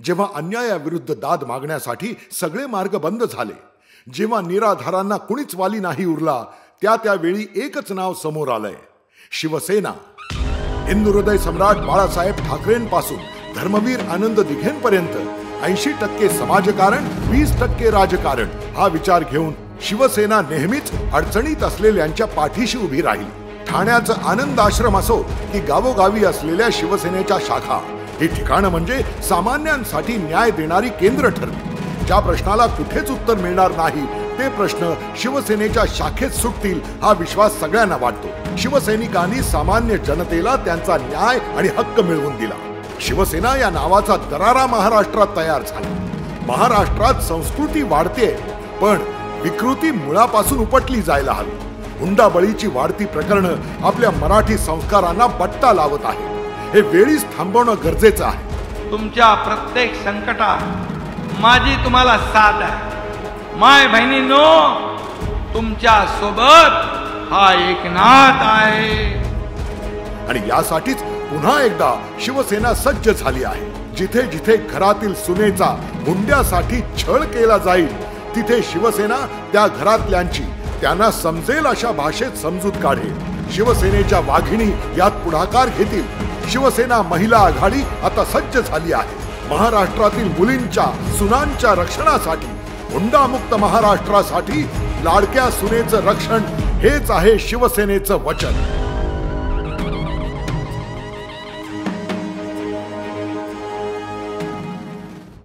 जेव्हा अन्यायाविरुद्ध दाद मागण्यासाठी सगळे मार्ग बंद झाले, जेव्हा निराधारांना कुणीच वाली नाही उरला, त्यावेळी एकच नाव समोर आलंय, शिवसेना. हिंदू हृदय सम्राट बाळासाहेब ठाकरेंपासून धर्मवीर आनंद दिघेंपर्यंत 80% समाजकारण, 20% राजकारण हा विचार घेऊन शिवसेना नेहमीच अडचणीत असलेल्यांच्या पाठीशी उभी राहिली. ठाण्याचं आनंद आश्रम असो की गावोगावी असलेल्या शिवसेनेच्या शाखा, ही ठिकाणं म्हणजे सामान्यांसाठी न्याय देणारी केंद्र ठरली. ज्या प्रश्नाला कुठेच उत्तर मिळणार नाही ते प्रश्न शिवसेनेच्या शाखेत सुटतील हा विश्वास सगळ्यांना वाटतो. शिवसैनिकांनी सामान्य जनतेला त्यांचा न्याय आणि हक्क मिळवून दिला. शिवसेना या नावाचा दरारा महाराष्ट्रात तयार झाला. महाराष्ट्रात संस्कृती वाढते, पण विकृती मुळापासून उपटली जायला हवी. हुंडाबळीची वाढती प्रकरणं आपल्या मराठी संस्कारांना बट्टा लावत आहे. हे वेळीच थांबवणं गरजेचं आहे. तुमच्या प्रत्येक संकटात माझी तुम्हाला साथ आहे. माय बहिणींनो, तुमच्या सोबत हा एकनाथ आहे. आणि यासाठीच पुन्हा एकदा शिवसेना सज्ज झाली आहे. जिथे जिथे घरातील सुनेचा हुंड्यासाठी छळ केला जाईल, तिथे शिवसेना त्या घरातल्यांची त्यांना समजेल अशा भाषेत समजूत काढेल. शिवसेनेच्या वाघिणी यात पुढाकार घेतील. शिवसेना महिला आघाडी आता सज्ज झाली आहे. महाराष्ट्रातील मुलींच्या, सुनांच्या रक्षणासाठी, हुंडामुक्त महाराष्ट्रासाठी लाडक्या सुनेचं रक्षण हेच आहे शिवसेनेचं वचन.